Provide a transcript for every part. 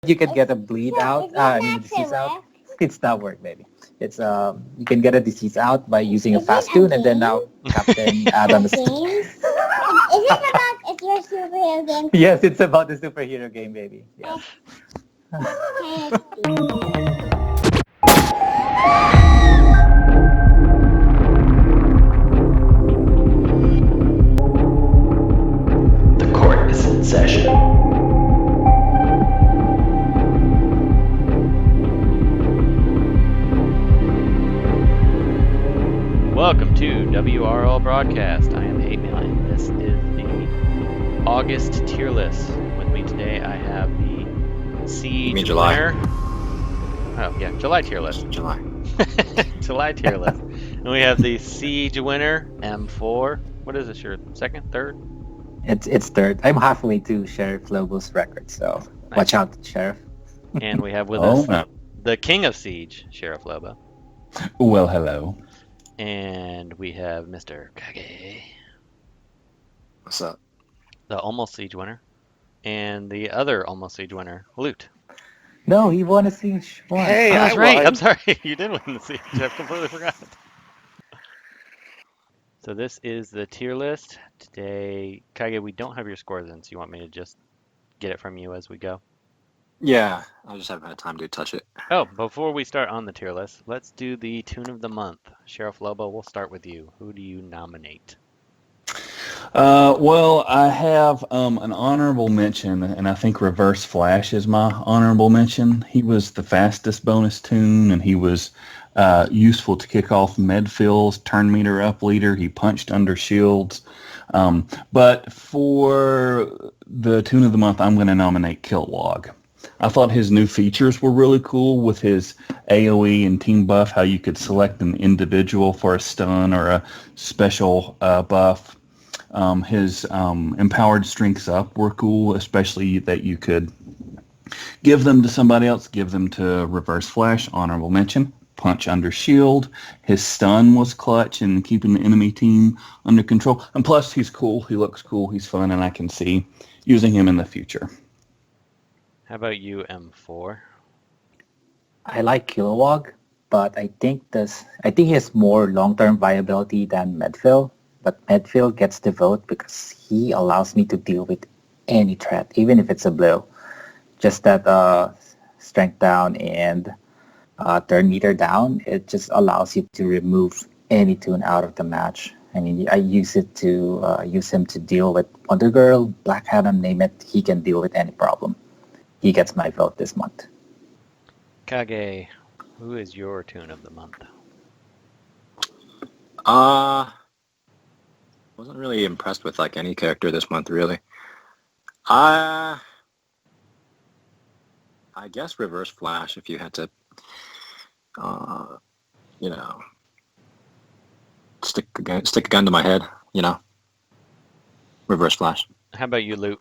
You can get a bleed out. I mean, a disease out. It's not work, baby. It's you can get a disease out by using a fast tune, and then now Captain Adam is. Is it about your superhero game? Yes, it's about the superhero game, baby. Yes. The court is in session. Welcome to WROL Broadcast. I am Hatemael, and this is the August tier list. With me today, I have the Siege winner. Oh, yeah, July tier list. July. July tier list. And we have the Siege winner, M4. What is this, your second, third? It's third. I'm halfway to Sheriff Lobo's record, so watch out, Sheriff. And we have with us the King of Siege, Sheriff Lobo. Well, hello. And we have Mr. Kage. What's up? The Almost Siege winner. And the other Almost Siege winner, Loot. No, he won a Siege one. Hey, that's I right. won. I'm sorry. You did win the Siege. I completely forgot. So this is the tier list. Today, Kage, we don't have your scores in, so you want me to just get it from you as we go? Yeah, I just haven't had time to touch it. Oh, before we start on the tier list, let's do the Toon of the Month. Sheriff Lobo, we'll start with you. Who do you nominate? Well, I have an honorable mention, and I think Reverse Flash is my honorable mention. He was the fastest bonus toon, and he was useful to kick off Medphill's turn meter up leader. He punched under shields. But for the Toon of the Month, I'm going to nominate Kilowog. I thought his new features were really cool with his AoE and team buff, how you could select an individual for a stun or a special buff. His empowered strengths up were cool, especially that you could give them to somebody else, give them to Reverse Flash, honorable mention, punch under shield. His stun was clutch in keeping the enemy team under control. And plus, he's cool, he looks cool, he's fun, and I can see using him in the future. How about you, M4? I like Kilowog, but I think he has more long-term viability than Medphyll. But Medphyll gets the vote because he allows me to deal with any threat, even if it's a blow. Just that strength down and turn meter down, it just allows you to remove any toon out of the match. I mean, I use it to use him to deal with Wonder Girl, Black Adam, name it. He can deal with any problem. He gets my vote this month. Kage, who is your Toon of the Month? Wasn't really impressed with like any character this month, really. I guess Reverse Flash, if you had to, stick a gun to my head, Reverse Flash. How about you, Loot?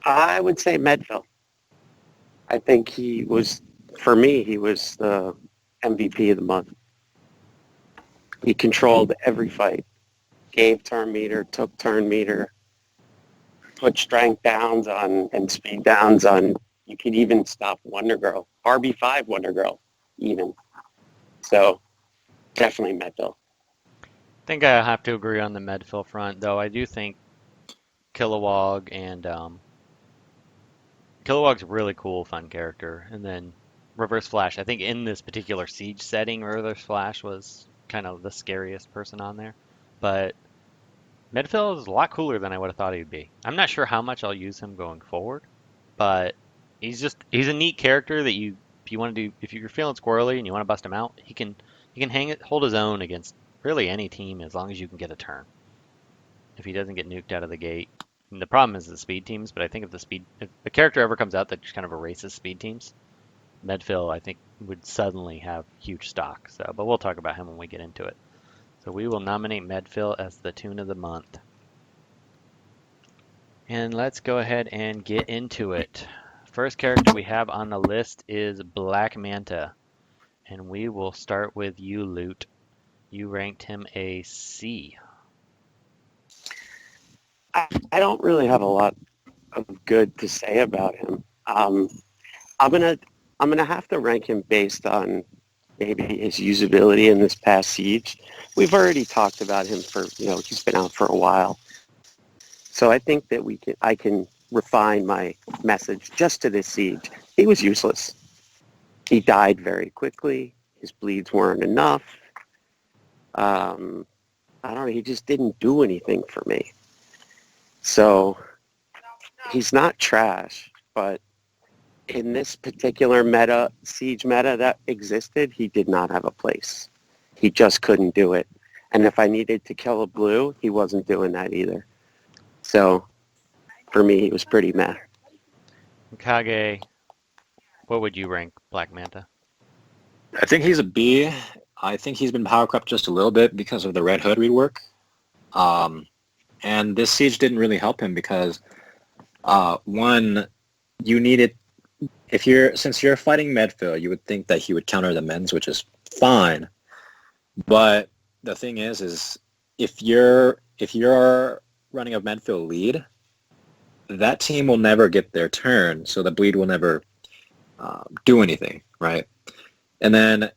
I would say Medphyll. I think he was the MVP of the month. He controlled every fight. Gave turn meter, took turn meter, put strength downs on and speed downs on. You could even stop Wonder Girl. RB5 Wonder Girl, even. So, definitely Medphyll. I think I have to agree on the Medphyll front, though I do think Kilowog and Kilowog's a really cool, fun character. And then Reverse Flash, I think in this particular Siege setting, Reverse Flash was kind of the scariest person on there. But Medphyll is a lot cooler than I would have thought he'd be. I'm not sure how much I'll use him going forward, but he's a neat character that if you're feeling squirrely and you want to bust him out, he can hold his own against really any team as long as you can get a turn. If he doesn't get nuked out of the gate. And the problem is the speed teams, but I think if a character ever comes out that just kind of erases speed teams, Medphyll, I think, would suddenly have huge stock. But we'll talk about him when we get into it. So we will nominate Medphyll as the Toon of the Month. And let's go ahead and get into it. First character we have on the list is Black Manta. And we will start with you, Loot. You ranked him a C. I don't really have a lot of good to say about him. I'm gonna have to rank him based on maybe his usability in this past siege. We've already talked about him for, he's been out for a while. So I think that I can refine my message just to this siege. He was useless. He died very quickly. His bleeds weren't enough. I don't know. He just didn't do anything for me. So he's not trash, but in this particular siege meta that existed, he did not have a place. He just couldn't do it. And if I needed to kill a blue, he wasn't doing that either. So for me, he was pretty meh. Kage, what would you rank Black Manta? I think he's a B. I think he's been power crept just a little bit because of the Red Hood rework. And this siege didn't really help him because, one, you needed, since you're fighting Medphyll, you would think that he would counter the men's, which is fine. But the thing is if you're running a Medphyll lead, that team will never get their turn, so the bleed will never do anything, right? And then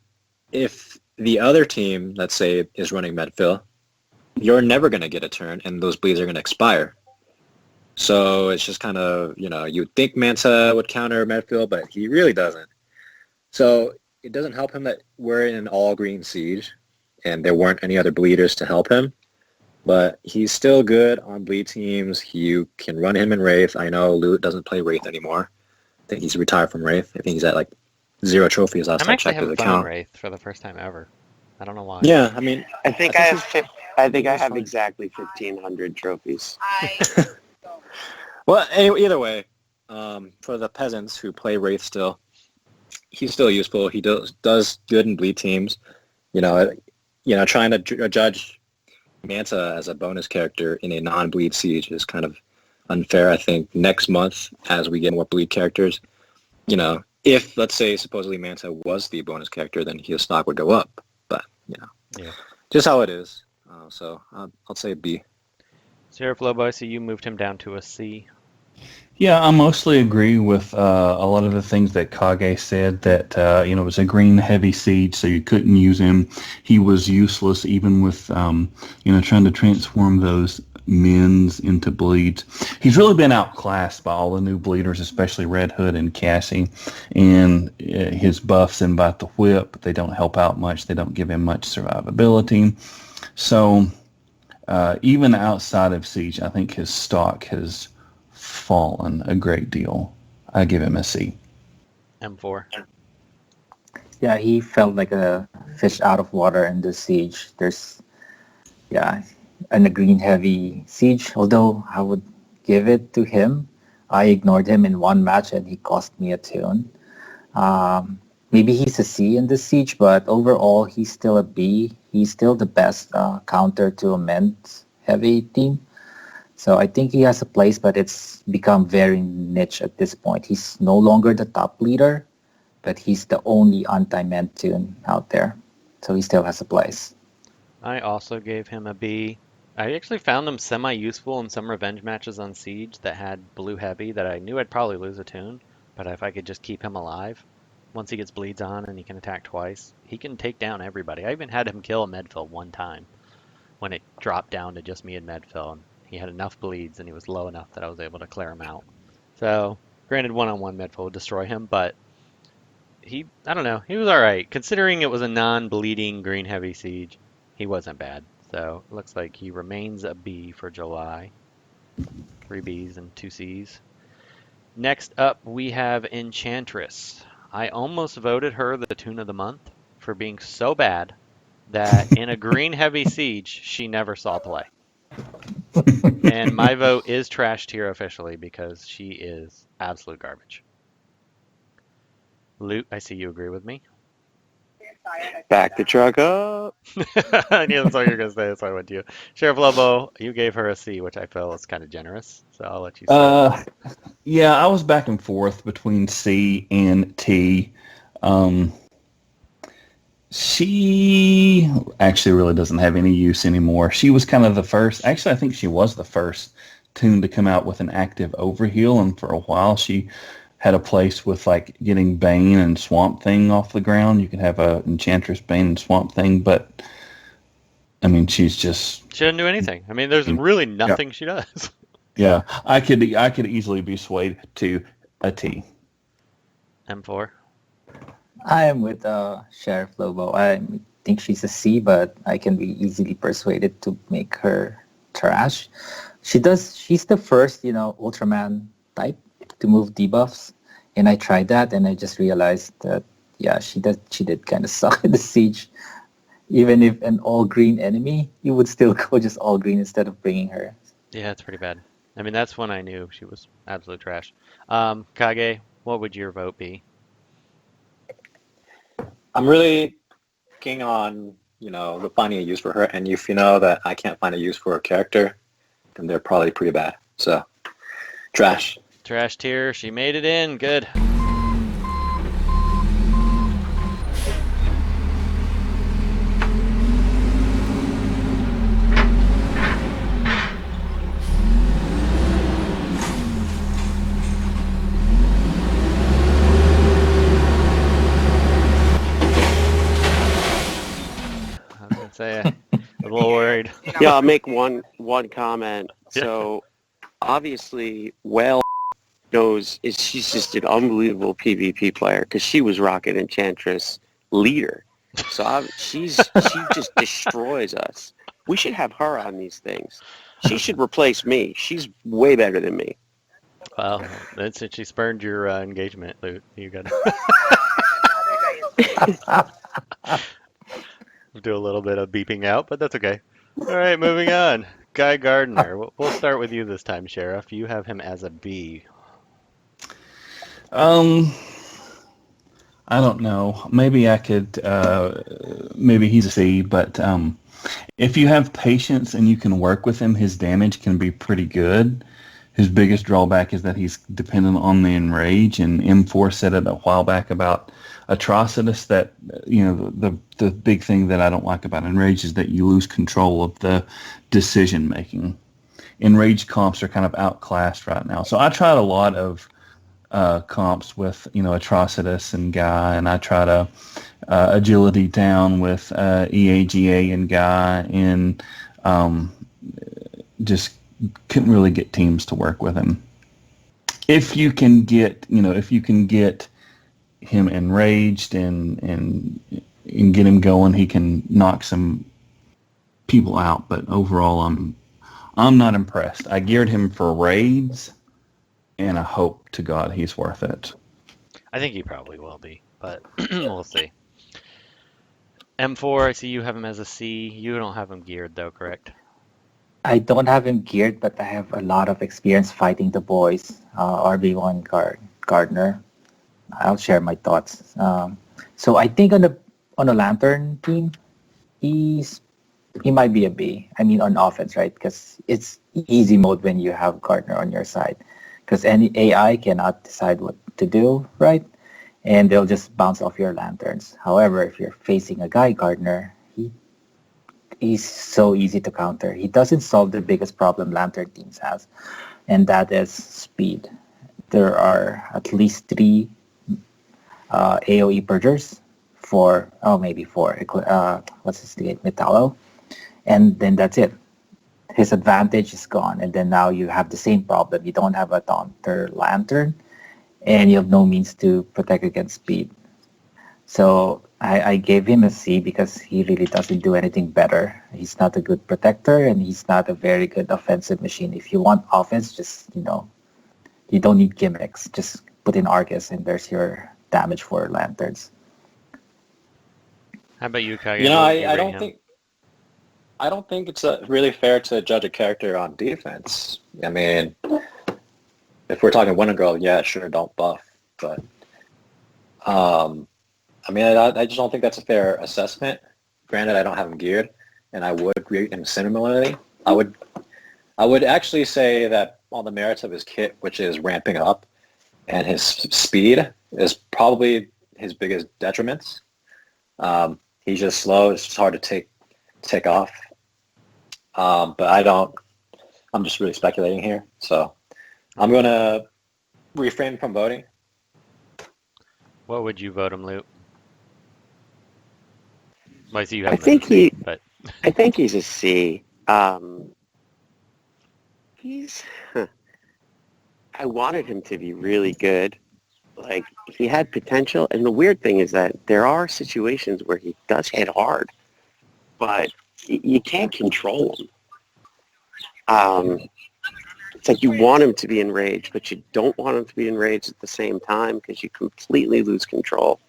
if the other team, let's say, is running Medphyll, you're never going to get a turn, and those bleeds are going to expire. So it's just kind of, you'd think Manta would counter Medphyll, but he really doesn't. So it doesn't help him that we're in an all-green siege, and there weren't any other bleeders to help him. But he's still good on bleed teams. You can run him in Wraith. I know Loot doesn't play Wraith anymore. I think he's retired from Wraith. I think he's at 0 trophies last I'm I actually checked his having fun on account. Wraith for the first time ever. I don't know why. Yeah, I mean, I think I have fine. exactly 1,500 trophies. Well, anyway, either way, for the peasants who play Wraith still, he's still useful. He does good in bleed teams. Trying to judge Manta as a bonus character in a non-bleed siege is kind of unfair. I think next month, as we get more bleed characters, if, let's say, supposedly Manta was the bonus character, then his stock would go up. But, just how it is. So I'll say B. Sheriff Lobo, I see you moved him down to a C. Yeah, I mostly agree with a lot of the things that Kage said, that, it was a green-heavy siege, so you couldn't use him. He was useless even with, trying to transform those men's into bleeds. He's really been outclassed by all the new bleeders, especially Red Hood and Cassie, and his buffs invite the whip. They don't help out much. They don't give him much survivability. So even outside of siege, I think his stock has fallen a great deal. I give him a C. M4. Yeah, he felt like a fish out of water in this siege. In a green heavy siege, although I would give it to him. I ignored him in one match and he cost me a toon. Maybe he's a C in this siege, but overall he's still a B. He's still the best counter to a men's heavy team. So I think he has a place, but it's become very niche at this point. He's no longer the top leader, but he's the only anti-ment toon out there. So he still has a place. I also gave him a B. I actually found him semi-useful in some revenge matches on Siege that had blue heavy that I knew I'd probably lose a toon, but if I could just keep him alive, once he gets bleeds on and he can attack twice, he can take down everybody. I even had him kill a Medphyll one time when it dropped down to just me and Medphyll, and he had enough bleeds and he was low enough that I was able to clear him out. So, granted, one-on-one Medphyll would destroy him, but I don't know, he was alright. Considering it was a non-bleeding green heavy Siege, he wasn't bad. So, it looks like he remains a B for July. 3 Bs and 2 Cs. Next up, we have Enchantress. I almost voted her the toon of the month for being so bad that in a green heavy siege, she never saw play. And my vote is trash tier officially because she is absolute garbage. Loot, I see you agree with me. Back the truck up. I knew that's all you were going to say, so I went to you. Sheriff Lobo, you gave her a C, which I feel is kind of generous, so I'll let you say. Yeah, I was back and forth between C and T. She actually really doesn't have any use anymore. She was kind of the first. Actually, I think she was the first toon to come out with an active overheal, and for a while she had a place with like getting Bane and Swamp Thing off the ground. You could have a Enchantress, Bane, and Swamp Thing, but I mean, she's just She doesn't do anything. I mean, there's really nothing she does. yeah. I could easily be swayed to a T. M4. I am with Sheriff Lobo. I think she's a C, but I can be easily persuaded to make her trash. She's the first, Ultraman type to move debuffs, and I tried that, and I just realized that she did kind of suck in the siege. Even if an all green enemy, you would still go just all green instead of bringing her. Yeah, it's pretty bad. I mean, that's when I knew she was absolute trash. Kage, what would your vote be? I'm really keen on, finding a use for her, and if you know that I can't find a use for a character, then they're probably pretty bad. So, trash. Trash tier. She made it in. Good. I was gonna say I'm a little worried. Yeah, I'll make one comment. Yeah. So obviously, she's just an unbelievable PvP player because she was Rocket Enchantress leader. So she just destroys us. We should have her on these things. She should replace me. She's way better than me. Well, then since she spurned your engagement, Luke, you got to do a little bit of beeping out, but that's okay. All right, moving on. Guy Gardner. We'll start with you this time, Sheriff. You have him as a B. I don't know. Maybe I could. Maybe he's a C, but if you have patience and you can work with him, his damage can be pretty good. His biggest drawback is that he's dependent on the enrage, and M4 said it a while back about Atrocitus that, the big thing that I don't like about enrage is that you lose control of the decision making. Enrage comps are kind of outclassed right now. So I tried a lot of comps with, Atrocitus and Guy, and I tried a agility down with EAGA and Guy, and just couldn't really get teams to work with him. If you can get him enraged and get him going, he can knock some people out. But overall, I'm not impressed. I geared him for raids, and I hope to God he's worth it. I think he probably will be, but we'll see. M4, I see you have him as a C. You don't have him geared, though, correct? I don't have him geared, but I have a lot of experience fighting the boys. RB1 Gardner. I'll share my thoughts. So I think on the Lantern team, he might be a B. I mean, on offense, right? Because it's easy mode when you have Gardner on your side. Because any AI cannot decide what to do, right? And they'll just bounce off your lanterns. However, if you're facing a guy Gardner, he's so easy to counter. He doesn't solve the biggest problem Lantern teams have, and that is speed. There are at least 3 AoE purgers maybe 4. What's his name? Metallo. And then that's it. His advantage is gone, and then now you have the same problem. You don't have a Taunter Lantern, and you have no means to protect against speed. So I gave him a C because he really doesn't do anything better. He's not a good protector, and he's not a very good offensive machine. If you want offense, just, you don't need gimmicks. Just put in Argus, and there's your damage for lanterns. How about you, Kage? I don't think it's really fair to judge a character on defense. I mean, if we're talking Wonder Girl, yeah, sure, don't buff. But, I just don't think that's a fair assessment. Granted, I don't have him geared, and I would rate him similarly. I would actually say that on the merits of his kit, which is ramping up, and his speed is probably his biggest detriments. He's just slow. It's just hard to take off. But I don't I'm just really speculating here. So I'm going to refrain from voting. What would you vote him, Luke? Well, I see you I have him think as a C, but I think he's a C. He's. I wanted him to be really good. Like, he had potential, and the weird thing is that there are situations where he does hit hard, but you can't control him. It's like you want him to be enraged, but you don't want him to be enraged at the same time because you completely lose control.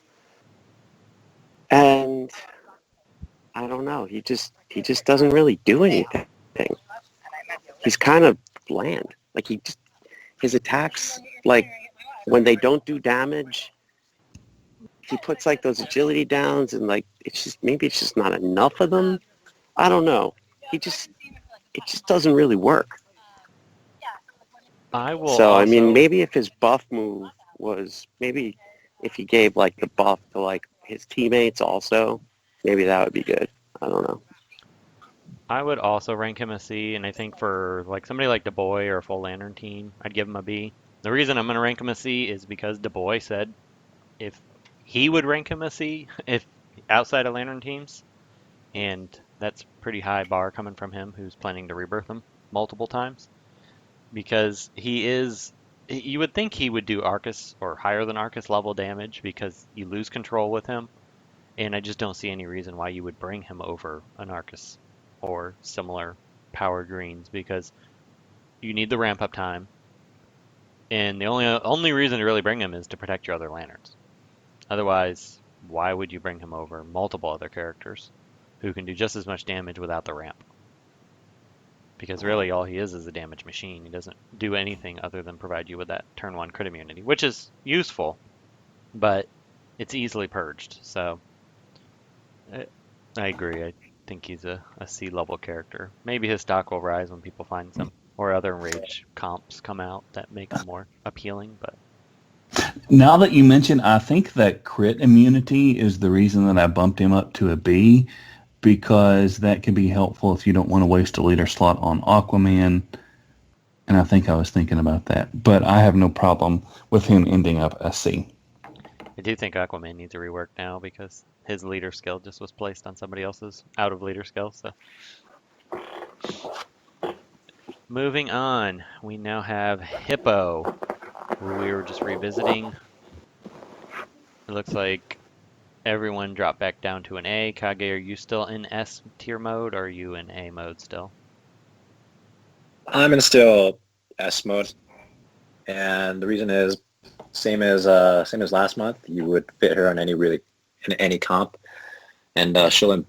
And I don't know. He just doesn't really do anything. He's kind of bland. Like his attacks, like when they don't do damage, he puts like those agility downs, and like maybe it's just not enough of them. I don't know. It just doesn't really work. I will So I mean, also- maybe if his buff move was maybe if he gave like the buff to like his teammates also, maybe that would be good. I don't know. I would also rank him a C, and I think for like somebody like DeBoy or a full Lantern team, I'd give him a B. The reason I'm going to rank him a C is because DeBoy said if he would rank him a C if outside of Lantern teams, and that's pretty high bar coming from him, who's planning to rebirth him multiple times, because you would think he would do Arcus or higher than Arcus level damage because you lose control with him, and I just don't see any reason why you would bring him over an Arcus or similar power greens, because you need the ramp up time, and the only reason to really bring him is to protect your other lanterns. Otherwise, why would you bring him over multiple other characters who can do just as much damage without the ramp? Because really all he is a damage machine. He doesn't do anything other than provide you with that turn 1 crit immunity, which is useful, but it's easily purged. So I agree. I think he's a C level character. Maybe his stock will rise when people find some or other enraged comps come out that make him more appealing. But Now that you mention, I think that crit immunity is the reason that I bumped him up to a B, because that can be helpful if you don't want to waste a leader slot on Aquaman. And I think I was thinking about that. But I have no problem with him ending up a C. I do think Aquaman needs a rework now because his leader skill just was placed on somebody else's out of leader skill. So moving on, we now have Hippo, who we were just revisiting. It looks like everyone dropped back down to an A. Kage, are you still in S tier mode, or are you in A mode still? I'm in still S mode, and the reason is same as last month. You would fit her in any comp, and she'll,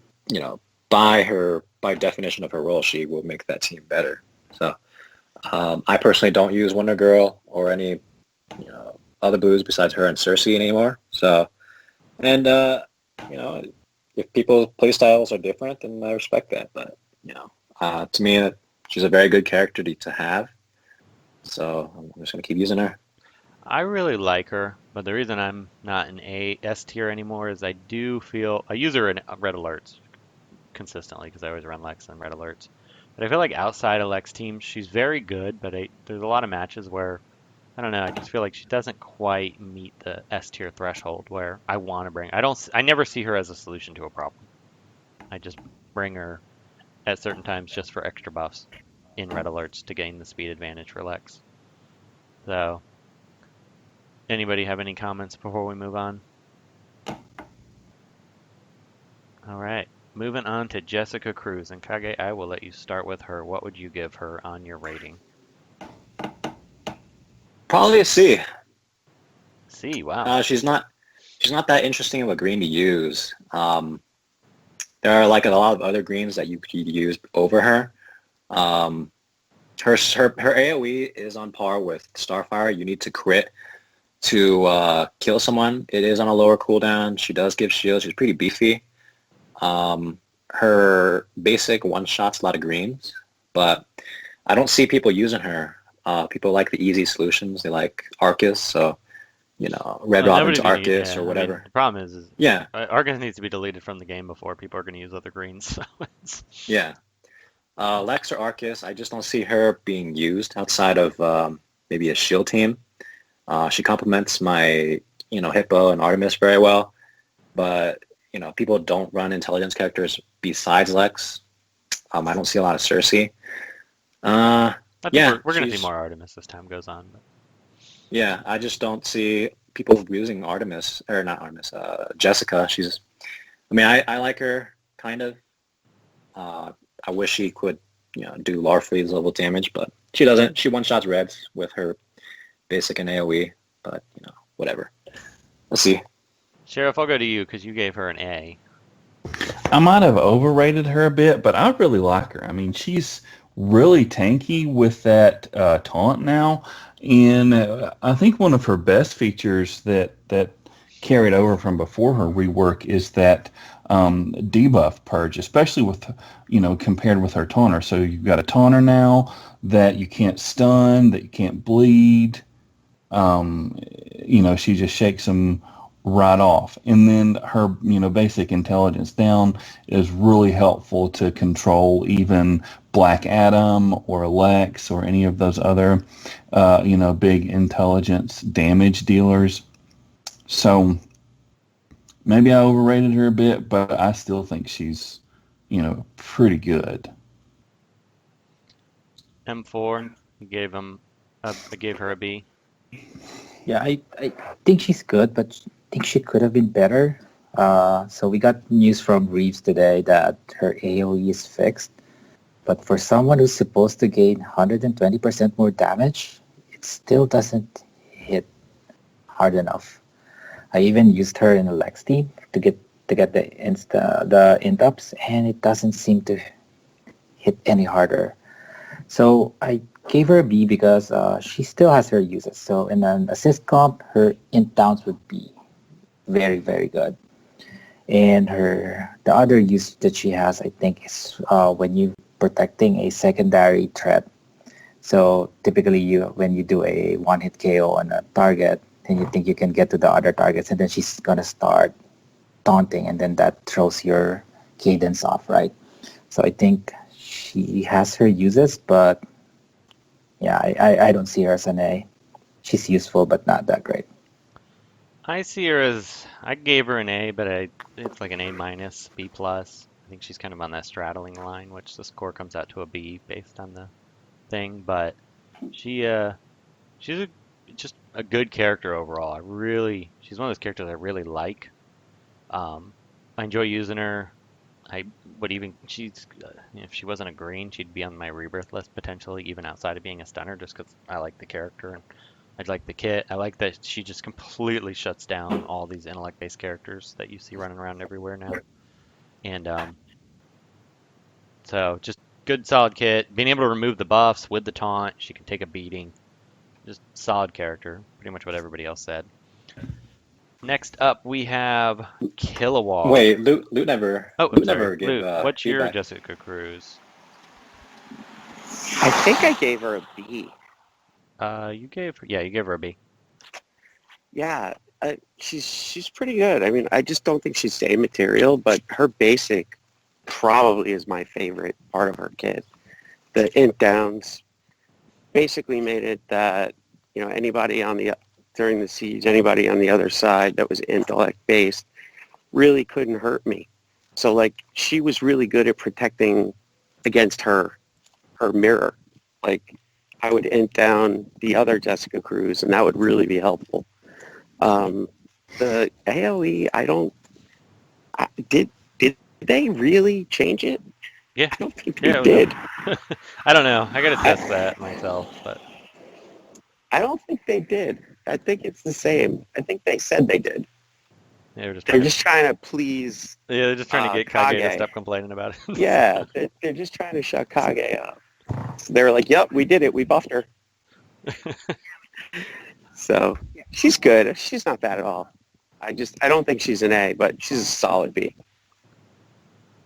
by definition of her role, she will make that team better. So I personally don't use Wonder Girl or any other blues besides her and Cersei anymore. So, and if people's play styles are different, then I respect that. But to me, she's a very good character to have. So I'm just gonna keep using her. I really like her, but the reason I'm not in A S tier anymore is I do feel I use her in red alerts consistently because I always run Lex and red alerts. But I feel like outside of Lex teams, she's very good, but there's a lot of matches where I don't know. I just feel like she doesn't quite meet the S tier threshold where I want to bring. I never see her as a solution to a problem. I just bring her at certain times just for extra buffs in red alerts to gain the speed advantage for Lex. So, anybody have any comments before we move on? All right, moving on to Jessica Cruz. And Kage, I will let you start with her. What would you give her on your rating? Probably a C. C, wow. She's not that interesting of a green to use. There are like a lot of other greens that you could use over her. Her AoE is on par with Starfire. You need to crit to kill someone. It is on a lower cooldown. She does give shield. She's pretty beefy. Her basic one-shots a lot of greens, but I don't see people using her. People like the easy solutions. They like Arcus, so Red Robin's Arcus or whatever. I mean, the problem is Yeah, Arcus needs to be deleted from the game before people are going to use other greens. So yeah. Lex or Arcus, I just don't see her being used outside of maybe a shield team. She complements my, Hippo and Artemis very well, but, people don't run intelligence characters besides Lex. I don't see a lot of Cersei. I think Yeah, we're going to see she's- more Artemis as time goes on. But Yeah, I just don't see people using Artemis, or not Artemis, Jessica. I like her, kind of. I wish she could, do Larfleeze level damage, but she doesn't. She one-shots Reds with her basic and AoE, but, whatever. Let's see. Sheriff, I'll go to you because you gave her an A. I might have overrated her a bit, but I really like her. I mean, she's really tanky with that taunt now, and I think one of her best features that carried over from before her rework is that debuff purge, especially with compared with her taunter. So you've got a taunter now that you can't stun, that you can't bleed. She just shakes them right off. And then her, basic intelligence down is really helpful to control even Black Adam or Lex or any of those other, big intelligence damage dealers. So maybe I overrated her a bit, but I still think she's, pretty good. M4, you gave I gave her a B. Yeah, I think she's good, but I think she could have been better. So we got news from Reeves today that her AoE is fixed. But for someone who's supposed to gain 120% more damage, it still doesn't hit hard enough. I even used her in a Lex team to get the int-ups, and it doesn't seem to hit any harder. So I gave her a B because she still has her uses. So in an assist comp, her int downs would be very, very good. And the other use that she has, I think, is when you protecting a secondary threat. So typically, when you do a one-hit KO on a target, then you think you can get to the other targets, and then she's gonna start taunting, and then that throws your cadence off, right? So I think she has her uses, but yeah, I don't see her as an A. She's useful, but not that great. I see her as I gave her an A, but it's like an A minus, B plus. I think she's kind of on that straddling line, which the score comes out to a B based on the thing. But she's just a good character overall. She's one of those characters I really like. I enjoy using her. I would even if she wasn't a green, she'd be on my rebirth list potentially, even outside of being a stunner, just because I like the character and I like the kit. I like that she just completely shuts down all these intellect-based characters that you see running around everywhere now. And so just good, solid kit. Being able to remove the buffs with the taunt, she can take a beating. Just solid character. Pretty much what everybody else said. Next up, we have Kilowog. Wait, Loot never. Oh, Loot I'm sorry. never gave Luke, what's your feedback. Jessica Cruz? I think I gave her a B. You gave her a B. Yeah, she's pretty good. I mean, I just don't think she's A material, but her basic probably is my favorite part of her kit. The int downs basically made it that anybody during the siege, anybody on the other side that was intellect based really couldn't hurt me. So like she was really good at protecting against her mirror. Like I would int down the other Jessica Cruz, and that would really be helpful. The AoE, did they really change it? Yeah. I don't think they Yeah, did. I don't know. I gotta test that myself, but I don't think they did. I think it's the same. I think they said they did. they're just They're just trying to please. they're just trying to get Kage to Kage. stop complaining about it. Yeah, they're just trying to shut Kage up. They were like, "Yep, we did it. We buffed her." So she's good. She's not bad at all. I don't think she's an A, but she's a solid B.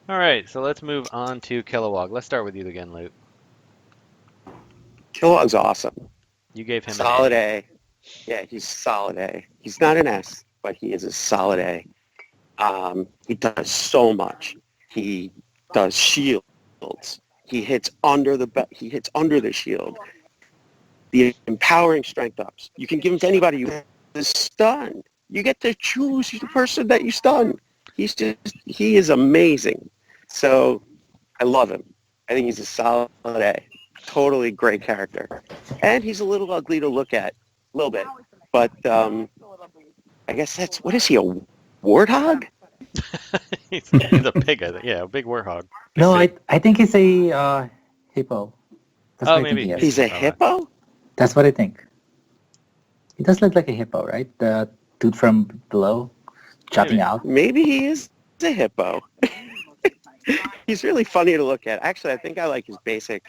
All right, so let's move on to Kilowog. Let's start with you again, Luke. Kilowog's awesome. You gave him Solid an A. A. Yeah, he's solid A. He's not an S, but he is a solid A. He does so much. He does shields. He hits under the shield. The empowering strength ups. You can give him to anybody you stun. You get to choose the person that you stun. He is amazing. So I love him. I think he's a solid A. Totally great character. And he's a little ugly to look at, a little bit. But I guess what is he, a warthog? He's a pig, I think. Yeah, a big warthog. No, I think he's a hippo. That's Oh, what I think maybe. he is. He's a hippo? That's what I think. He does look like a hippo, right? The dude from below, chopping Maybe. out. Maybe he is a hippo. He's really funny to look at. Actually, I think I like his basic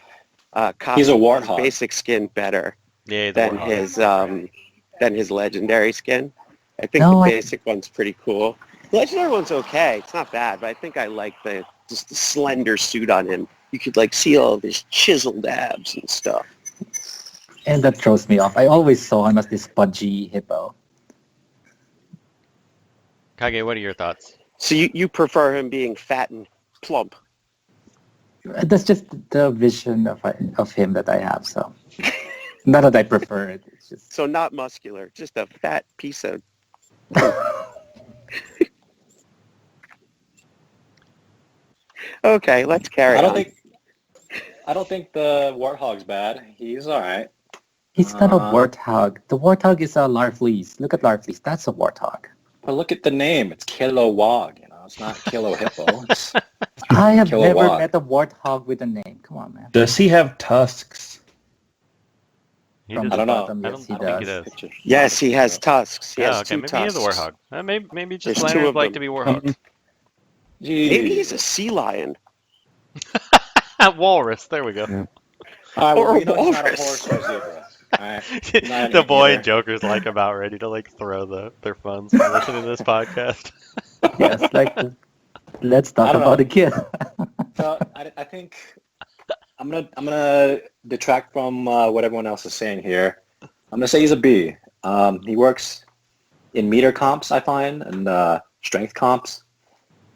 costume, He's a his warthog. basic skin better Yeah, he's a than warthog. his legendary skin. I think No, the I- basic one's pretty cool. The legendary one's okay. It's not bad, but I think I like just the slender suit on him. You could like see all of his chiseled abs and stuff. And that throws me off. I always saw him as this pudgy hippo. Kage, what are your thoughts? So you prefer him being fat and plump? That's just the vision of him that I have. So, not that I prefer it. It's just So not muscular, just a fat piece of... Okay, let's carry I on. don't think the Warthog's bad. He's all right. he's not a warthog. The warthog is a Larfleeze. Look at Larfleeze. That's a warthog. But look at the name. It's Kilowog. It's not Kilo Hippo. It's I have never Kilowatt. met a warthog with a name. Come on, man. Does he have tusks? He From does- the I don't know. bottom, I yes, don't he think he does. does. Yes, he has tusks. He has Oh, okay, two maybe tusks. he is a warthog. Maybe just There's two Leonard of like them. to be warthog. Maybe he's a sea lion. Walrus. There we go. Yeah. All right, Or well, a we know he's not a walrus. horse or a zebra. All right. Not The boy either. and Joker's like about ready to like throw their phones for listening to this podcast. Yes, like let's talk I don't about know. the kid. So I think I'm gonna detract from what everyone else is saying here. I'm gonna say he's a B. He works in meter comps, I find, and strength comps,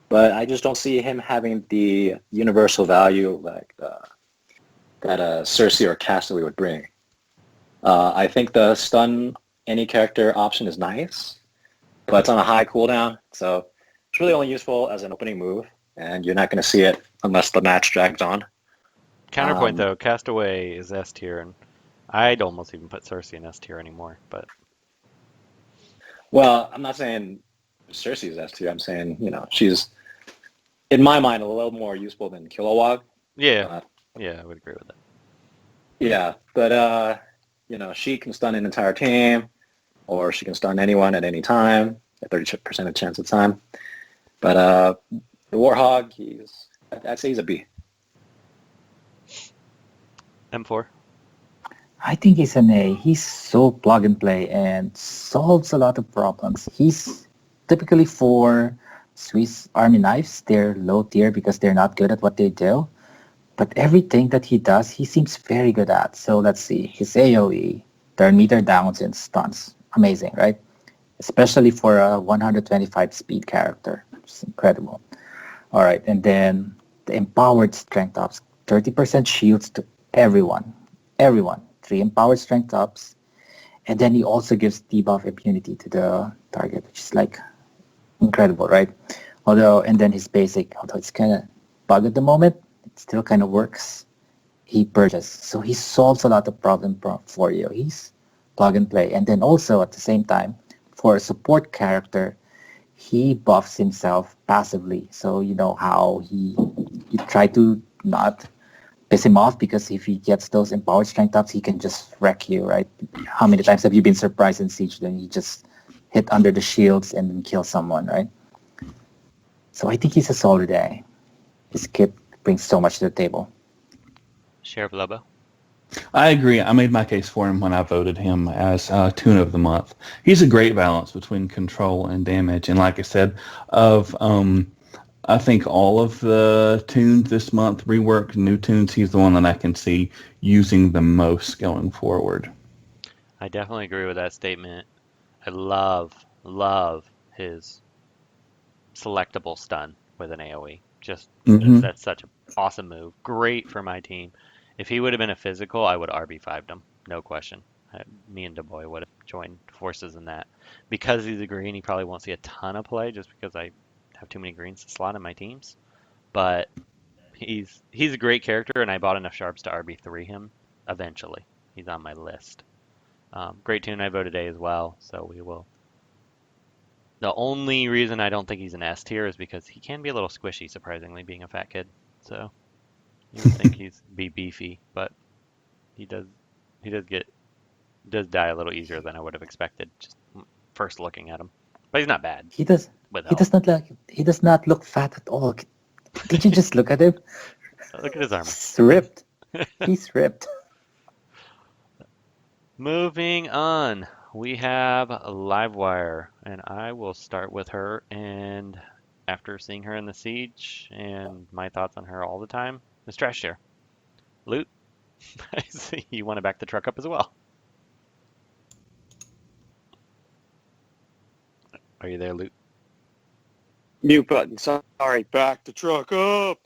but I just don't see him having the universal value like that Cersei or Castaway would bring. I think the stun any character option is nice, but it's on a high cooldown, so it's really only useful as an opening move, and you're not going to see it unless the match drags on. Counterpoint though, Castaway is S tier, and I'd almost even put Cersei in S tier anymore. But Well, I'm not saying Cersei is S2. I'm saying, she's, in my mind, a little more useful than Kilowog. yeah, I would agree with that. Yeah, but, she can stun an entire team, or she can stun anyone at any time, at 30% of chance of time. But the Warthog, I'd say he's a B. M4. I think he's an A. He's so plug and play and solves a lot of problems. He's typically for Swiss Army knives. They're low tier because they're not good at what they do. But everything that he does, he seems very good at. So let's see. His AoE, turn meter downs and stuns. Amazing, right? Especially for a 125 speed character. It's incredible. All right, and then the empowered strength ups. 30% shields to everyone. Everyone. 3 empowered strength ups. And then he also gives debuff immunity to the target, which is like incredible, right? And then his basic, although it's kind of bug at the moment, it still kind of works. He purges. So he solves a lot of problem for you. He's plug and play. And then also at the same time, for a support character, he buffs himself passively. So you know how you try to not piss him off, because if he gets those empowered strength ups, he can just wreck you, right? How many times have you been surprised in Siege? Then he just hit under the shields and then kill someone, right? So I think he's a solid A. His kit brings so much to the table. Sheriff Lobo. I agree. I made my case for him when I voted him as Toon of the Month. He's a great balance between control and damage. And like I said, I think all of the toons this month, reworked new toons, he's the one that I can see using the most going forward. I definitely agree with that statement. I love his selectable stun with an AoE. Just Mhm. that's such a awesome move. Great for my team. If he would have been a physical, I would RB5'd him. No question. Me and DuBois would have joined forces in that. Because he's a green, he probably won't see a ton of play just because I have too many greens to slot in my teams. But he's a great character, and I bought enough sharps to RB3 him eventually. He's on my list. Great toon I voted A as well, so we will. The only reason I don't think he's an S tier is because he can be a little squishy, surprisingly, being a fat kid. So you would think he's be beefy, but he does die a little easier than I would have expected just first looking at him. But he's not bad. He does he does not look fat at all. Did you just look at him? Look at his armor. He's ripped. He's ripped. Moving on, we have Livewire, and I will start with her. And after seeing her in the siege and my thoughts on her all the time, Miss Trash Share. Loot, I see you want to back the truck up as well. Are you there, Loot? Mute button. Sorry, back the truck up.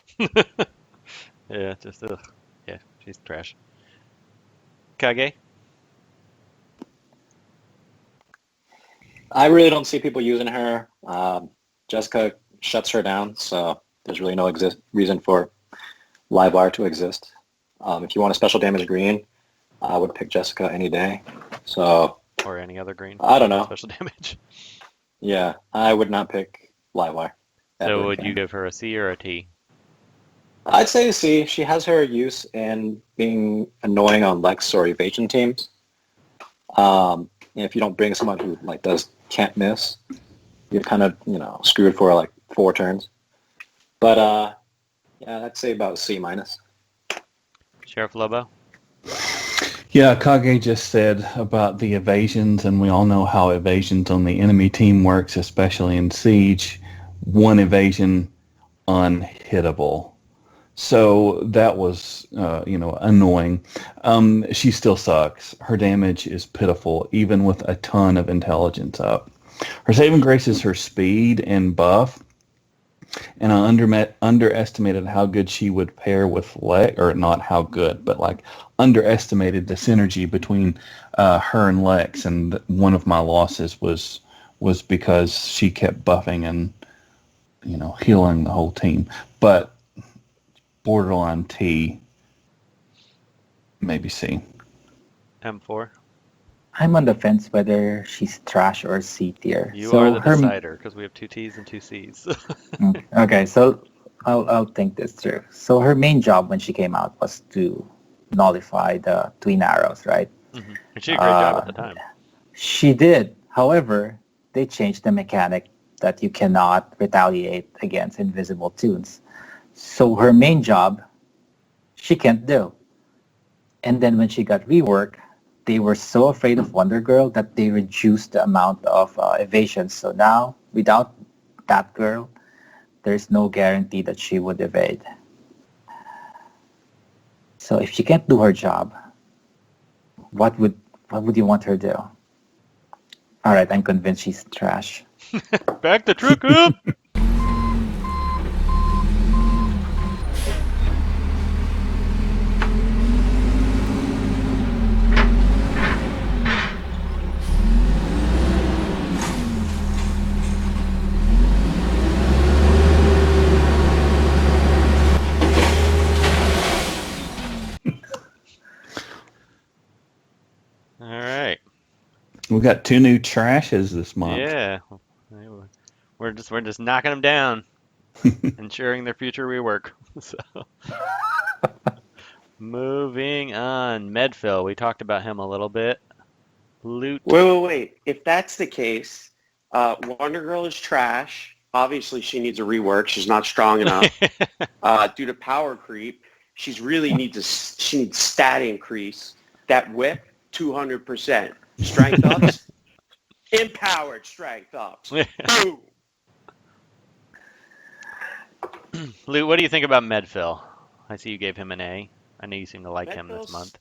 Yeah, just yeah, she's trash. Kage? I really don't see people using her. Jessica shuts her down, so there's really no reason for Livewire to exist. If you want a special damage green, I would pick Jessica any day. So Or any other green? I don't know. Special damage. Yeah, I would not pick Livewire. So would you give her a C or a T? I'd say C. She has her use in being annoying on Lex or evasion teams. If you don't bring someone who can't miss, you're kind of screwed for like 4 turns. But yeah, I'd say about C minus. Sheriff Lobo? Yeah, Kage just said about the evasions, and we all know how evasions on the enemy team works, especially in Siege. One evasion, unhittable. So that was, annoying. She still sucks. Her damage is pitiful, even with a ton of intelligence up. Her saving grace is her speed and buff, and I underestimated how good she would pair with Lex, or not how good, but underestimated the synergy between her and Lex. And one of my losses was because she kept buffing and healing the whole team. But borderline T, maybe C. M4? I'm on the fence whether she's trash or C tier. You So are the her- decider, because we have 2 T's and 2 C's. Okay, so I'll think this through. So her main job when she came out was to nullify the twin arrows, right? And she did a great job at the time. She did. However, they changed the mechanic that you cannot retaliate against invisible toons. So her main job, she can't do. And then when she got rework, they were so afraid of Wonder Girl that they reduced the amount of evasion. So now, without that girl, there's no guarantee that she would evade. So if she can't do her job, what would you want her to do? All right, I'm convinced she's trash. Back the truck up! All right. We got 2 new trashes this month. Yeah. We're just knocking them down, ensuring their future rework. So, moving on, Medphyll. We talked about him a little bit. Loot. Wait. If that's the case, Wonder Girl is trash. Obviously, she needs a rework. She's not strong enough. Due to power creep, she needs stat increase. That whip, 200%. Strength ups, empowered strength ups. Boom. Loot, what do you think about Medphyll? I see you gave him an A. I know you seem to like him this Medphill's- month.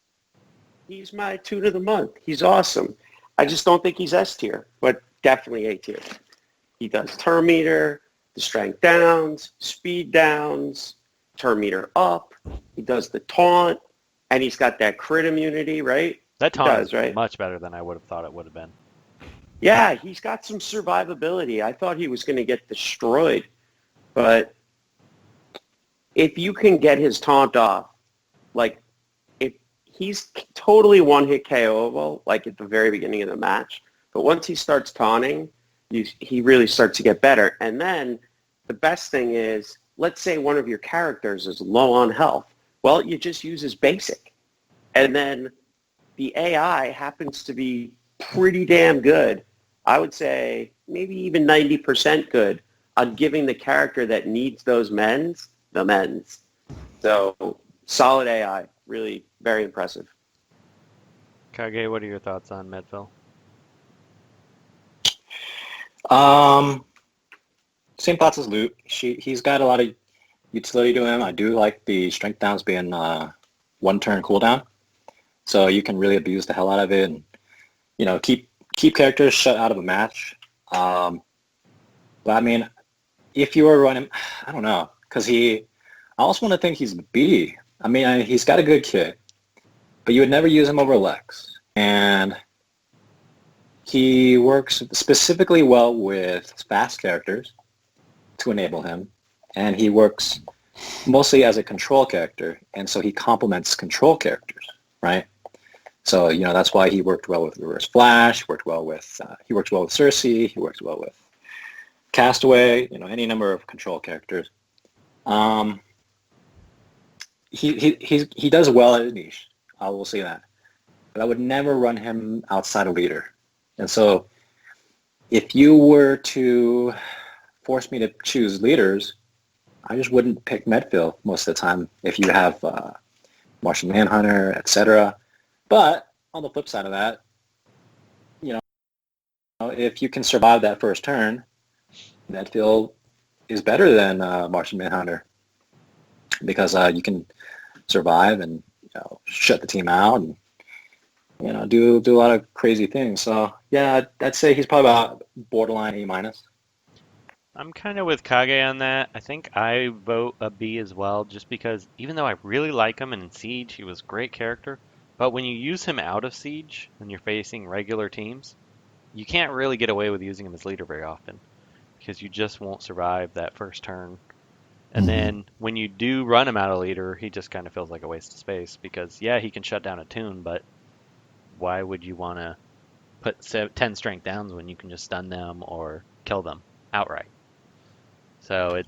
He's my toon of the month. He's awesome. I just don't think he's S tier, but definitely A tier. He does turn meter, the strength downs, speed downs. turn meter up. He does the taunt, and he's got that crit immunity, right? That He taunt does, is right? much better than I would have thought it would have been. Yeah, he's got some survivability. I thought he was going to get destroyed, but if you can get his taunt off, like if he's totally one-hit KOable, like at the very beginning of the match, but once he starts taunting, he really starts to get better. And then the best thing is, let's say one of your characters is low on health. Well, you just use his basic, and then the AI happens to be pretty damn good. I would say maybe even 90% good on giving the character that needs those mends, the mends. So solid AI, really very impressive. Kage, what are your thoughts on Medphill? Same thoughts as Luke. He's got a lot of utility to him. I do like the strength downs being one turn cooldown, so you can really abuse the hell out of it, and keep characters shut out of a match. But I mean, if you were running, I don't know, because I also want to think he's B. I mean, he's got a good kit, but you would never use him over Lex, and he works specifically well with fast characters to enable him, and he works mostly as a control character, and so he complements control characters, right? So that's why he worked well with Reverse Flash. He works well with Cersei. He works well with Castaway. Any number of control characters. He does well at a niche. I will say that, but I would never run him outside a leader. And so, if you were to force me to choose leaders, I just wouldn't pick Medphyll most of the time if you have Martian Manhunter, etc. But on the flip side of that, if you can survive that first turn, Medphyll is better than Martian Manhunter because you can survive and shut the team out and do a lot of crazy things. So yeah, I'd say he's probably about borderline A-. I'm kind of with Kage on that. I think I vote a B as well, just because even though I really like him and in Siege, he was a great character, but when you use him out of Siege and you're facing regular teams, you can't really get away with using him as leader very often because you just won't survive that first turn. And then when you do run him out of leader, he just kind of feels like a waste of space because, yeah, he can shut down a toon, but why would you want to put 10 strength downs when you can just stun them or kill them outright? So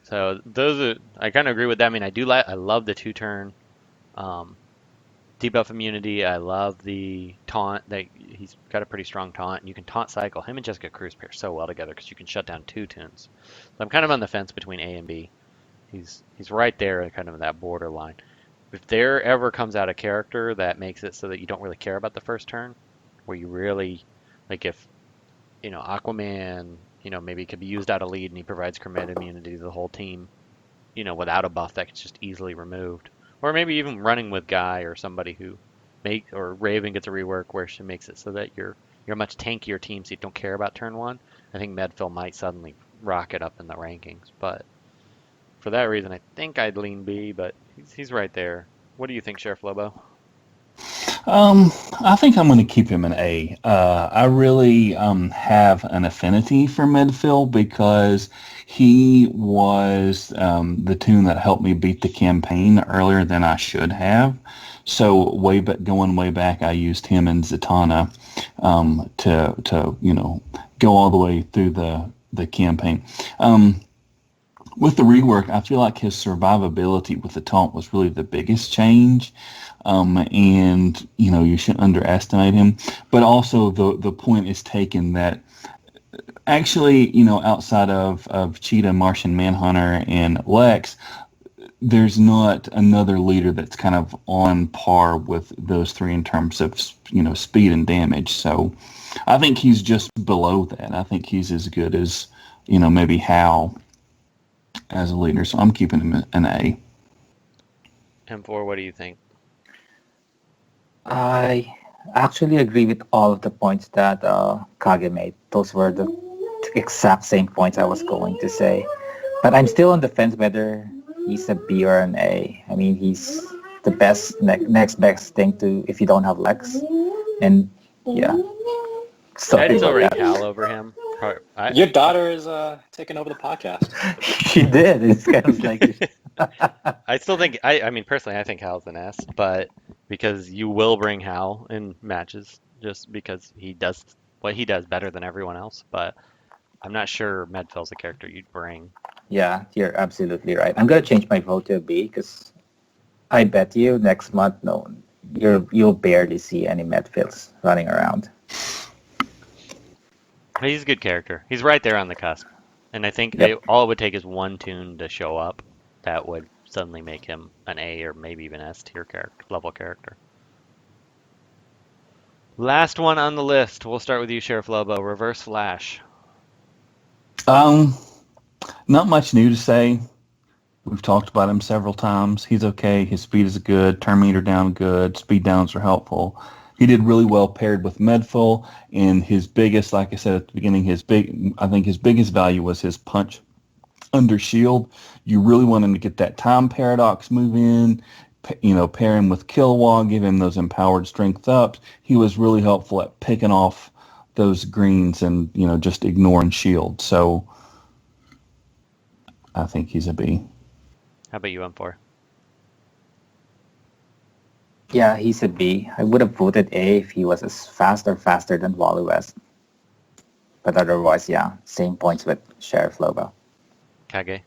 so those are, I kind of agree with that. I mean, I love the 2-turn debuff immunity. I love the taunt. He's got a pretty strong taunt, and you can taunt cycle. Him and Jessica Cruz pair so well together because you can shut down 2 toons. So I'm kind of on the fence between A and B. He's right there, kind of that borderline. If there ever comes out a character that makes it so that you don't really care about the first turn, where you really, like if, Aquaman, maybe could be used out of lead and he provides command immunity to the whole team, without a buff that gets just easily removed. Or maybe even running with Guy or somebody who or Raven gets a rework where she makes it so that you're a much tankier team so you don't care about turn 1. I think Medphyll might suddenly rocket up in the rankings, but for that reason, I think I'd lean B, but he's right there. What do you think, Sheriff Lobo? I think I'm going to keep him an A. I really have an affinity for Medphyll because he was the toon that helped me beat the campaign earlier than I should have. So going way back, I used him and Zatanna to go all the way through the campaign. With the rework, I feel like his survivability with the taunt was really the biggest change. And you shouldn't underestimate him. But also the point is taken that actually, outside of Cheetah, Martian Manhunter, and Lex, there's not another leader that's kind of on par with those three in terms of speed and damage. So I think he's just below that. I think he's as good as maybe Hal as a leader. So I'm keeping him an A. M4, what do you think? I actually agree with all of the points that Kage made. Those were the exact same points I was going to say. But I'm still on the fence whether he's a B or an A. I mean, he's the best next best thing to if you don't have Lex. And yeah, sorry I'd still about rank that. Hal over him. Your daughter is taking over the podcast. She did. It's kind of like I still think I mean personally I think Hal's an S, but because you will bring Hal in matches just because he does what he does better than everyone else, but I'm not sure Medphill's a character you'd bring. yeah, you're absolutely right. I'm gonna change my vote to a B because I bet you next month, no, you'll barely see any Medphills running around. But he's a good character. He's right there on the cusp. And I think Yep. all it would take is one toon to show up that would suddenly make him an A or maybe even S tier level character. Last one on the list. We'll start with you, Sheriff Lobo. Reverse Flash. Not much new to say. We've talked about him several times. He's okay. His speed is good. Turn meter down good. Speed downs are helpful. He did really well paired with Medphyll, and his biggest, like I said at the beginning, I think his biggest value was his punch under shield. You really want him to get that time paradox move in, pair him with Kilowog, give him those empowered strength ups. He was really helpful at picking off those greens and, just ignoring shield. So I think he's a B. How about you, M4? Yeah, he's a B. I would have voted A if he was as fast or faster than Wally West. But otherwise, yeah, same points with Sheriff Lobo. Kage?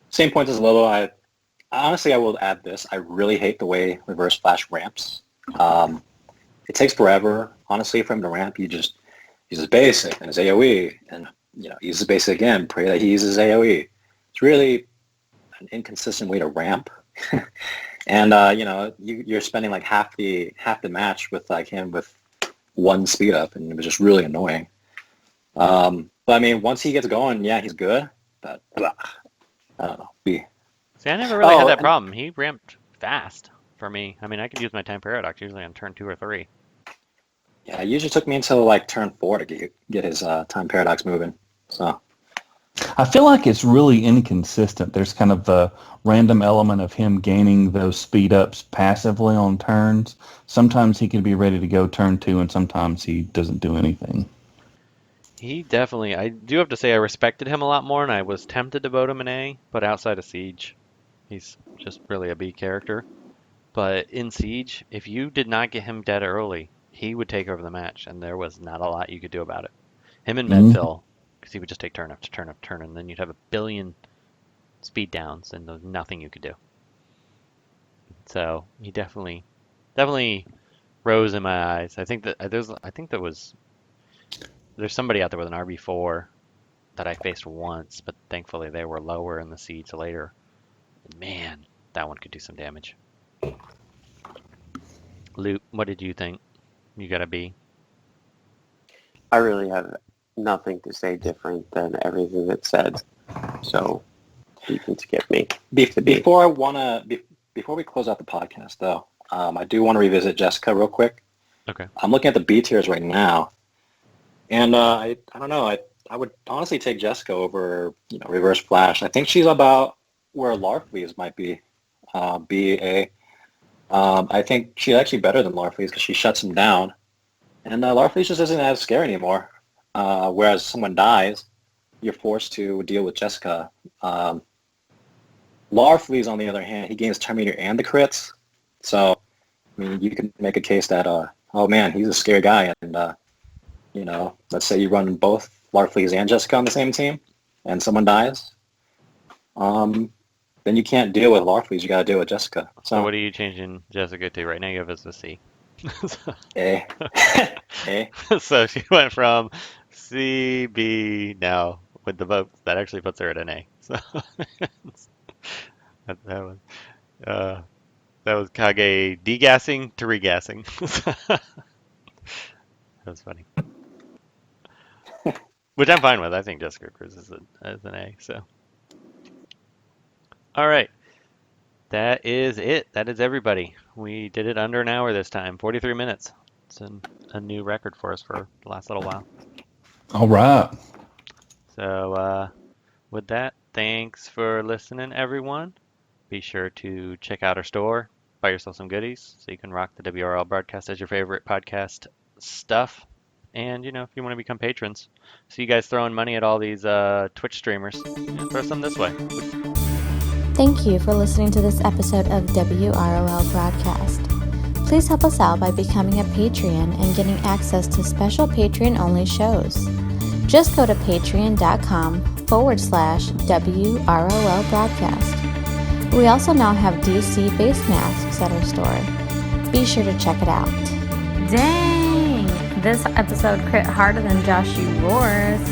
Same point as Lobo. I will add this. I really hate the way Reverse Flash ramps. It takes forever, honestly, for him to ramp. You just uses basic and his AoE, and uses basic again. Pray that he uses AoE. It's really an inconsistent way to ramp. And you're spending like half the match with like him with one speed up, and it was just really annoying. But I mean, once he gets going, yeah, he's good. But I don't know. See, I never really had that and- problem. He ramped fast for me. I mean, I could use my time paradox usually on turn 2 or 3. Yeah, it usually took me until like turn 4 to get his time paradox moving. So I feel like it's really inconsistent. There's kind of the random element of him gaining those speed ups passively on turns. Sometimes he can be ready to go turn 2, and sometimes he doesn't do anything. He definitely, I do have to say I respected him a lot more, and I was tempted to vote him an A, but outside of Siege, he's just really a B character. But in Siege, if you did not get him dead early, he would take over the match, and there was not a lot you could do about it. Him and Medphyll, because he would just take turn after turn after turn, and then you'd have a billion speed downs, and there's nothing you could do. So he definitely rose in my eyes. I think that there's somebody out there with an RB4 that I faced once, but thankfully they were lower in the seeds later. Man, that one could do some damage. Luke, what did you think? You got a B? I really have nothing to say different than everything that's said. So you can skip me. before we close out the podcast, though, I do want to revisit Jessica real quick. Okay. I'm looking at the B tiers right now, and I don't know. I would honestly take Jessica over Reverse Flash. I think she's about where Larfleeze might be. B-A. I think she's actually better than Larfleeze because she shuts him down. And Larfleeze just isn't as scary anymore. Whereas someone dies, you're forced to deal with Jessica. Larfleeze, on the other hand, he gains turn meter and the crits. So, I mean, you can make a case that, oh man, he's a scary guy. And, let's say you run both Larfleeze and Jessica on the same team, and someone dies. Then you can't deal with Larfleeze, you got to deal with Jessica. So what are you changing Jessica to? Right now you have as a C. A. A. So she went from C, B, now with the votes. That actually puts her at an A. So that was Kage degassing to regassing. That was funny. Which I'm fine with. I think Jessica Cruz is an A. So, all right. That is it. That is everybody. We did it under an hour this time, 43 minutes. It's a new record for us for the last little while. All right. So with that, thanks for listening, everyone. Be sure to check out our store, buy yourself some goodies so you can rock the WRL broadcast as your favorite podcast stuff. And, if you want to become patrons, see you guys throwing money at all these Twitch streamers, throw some this way. Thank you for listening to this episode of WROL Broadcast. Please help us out by becoming a Patreon and getting access to special Patreon-only shows. Just go to patreon.com/WROL Broadcast. We also now have DC face masks at our store. Be sure to check it out. Dang! This episode crit harder than Josh U. Roars.